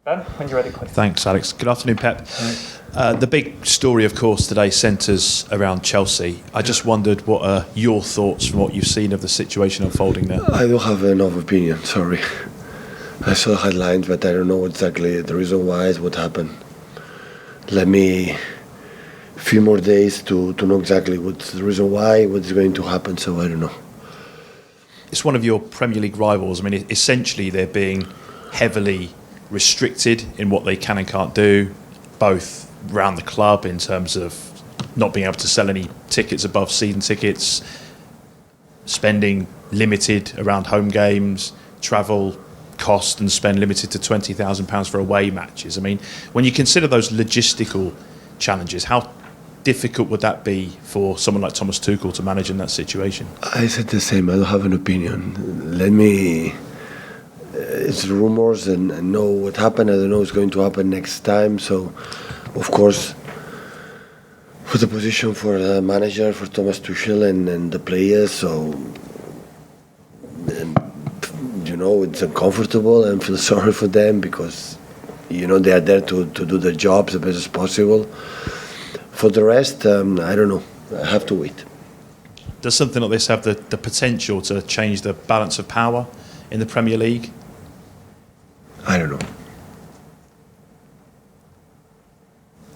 Ben, when you're ready, please. Thanks, Alex. Good afternoon, Pep. The big story, of course, today centres around Chelsea. I just wondered what are your thoughts from what you've seen of the situation unfolding there? I don't have enough opinion, sorry. I saw headlines, but I don't know exactly the reason why, what happened. Let me a few more days to know exactly what's the reason why, what's going to happen, so I don't know. It's one of your Premier League rivals. I mean, essentially they're being heavily restricted in what they can and can't do, both around the club in terms of not being able to sell any tickets above season tickets, spending limited around home games, travel cost and spend limited to £20,000 for away matches. I mean, when you consider those logistical challenges, how difficult would that be for someone like Thomas Tuchel to manage in that situation? I said the same, I don't have an opinion. Let me... It's rumors and know what happened. I don't know what's going to happen next time. So, of course, for the position for the manager, for Thomas Tuchel and the players, so... it's uncomfortable and feel sorry for them because, they are there to do their jobs the best as possible. For the rest, I don't know. I have to wait. Does something like this have the potential to change the balance of power in the Premier League? I don't know.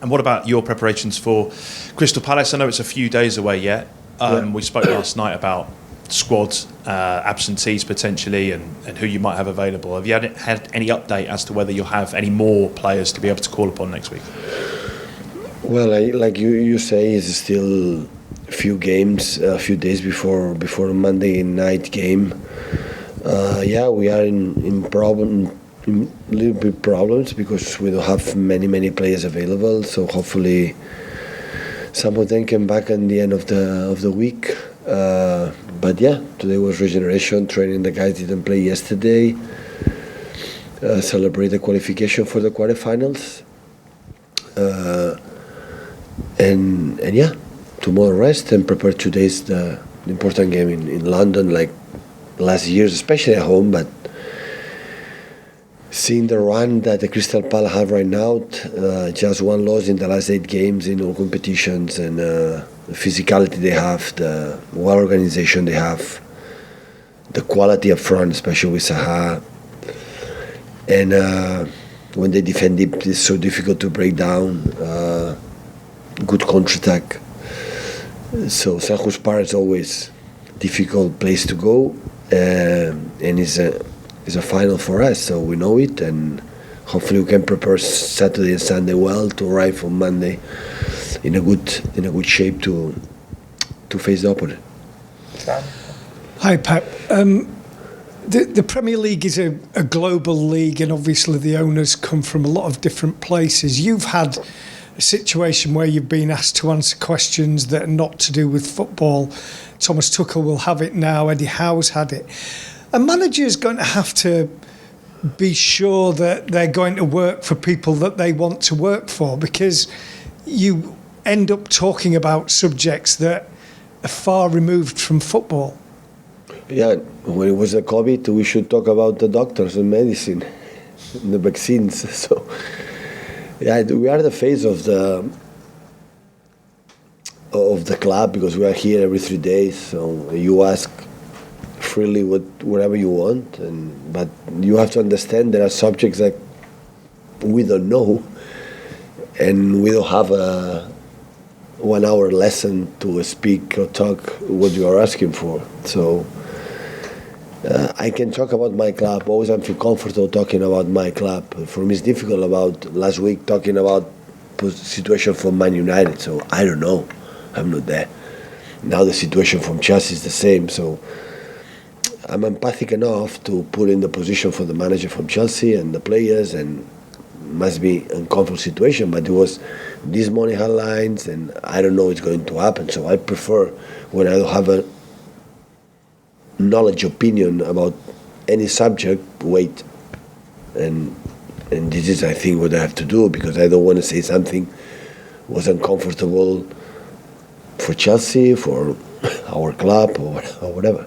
And what about your preparations for Crystal Palace? I know it's a few days away yet. We spoke last night about squad absentees potentially and who you might have available. Have you had any update as to whether you'll have any more players to be able to call upon next week? Well, like you say, it's still a few games, a few days before the Monday night game. We are in little bit problems because we don't have many players available. So hopefully, some of them came back at the end of the week. But today was regeneration training. The guys didn't play yesterday. Celebrate the qualification for the quarterfinals. And tomorrow rest and prepare 2 days the important game in London, like last year's, especially at home. But seeing the run that the Crystal Palace have right now, just one loss in the last 8 games in all competitions, and the physicality they have, the well organization they have, the quality up front, especially with Saha, and when they defend it, it's so difficult to break down. Good counter-attack. So Selhurst Park is always a difficult place to go, and it's a final for us, so we know it, and hopefully we can prepare Saturday and Sunday well to arrive on Monday in a good shape to face the opponent. Hi, Pep. The Premier League is a global league, and obviously the owners come from a lot of different places. You've had a situation where you've been asked to answer questions that are not to do with football. Thomas Tuchel will have it now. Eddie Howe's had it. A manager is going to have to be sure that they're going to work for people that they want to work for, because you end up talking about subjects that are far removed from football. Yeah, when it was the COVID, we should talk about the doctors and medicine, and the vaccines. So, we are the face of the club because we are here every 3 days. So you ask freely whatever you want, but you have to understand there are subjects that we don't know, and we don't have a 1 hour lesson to speak or talk what you are asking for. So I can talk about my club. Always I feel comfortable talking about my club. For me, it's difficult about last week talking about situation for Man United. So I don't know. I'm not there. Now the situation from Chelsea is the same. So I'm empathic enough to put in the position for the manager from Chelsea and the players, and must be an uncomfortable situation. But it was this morning headlines, and I don't know what's going to happen. So I prefer when I don't have a knowledge opinion about any subject, wait, and this is, I think, what I have to do, because I don't want to say something was uncomfortable for Chelsea, for our club, or whatever.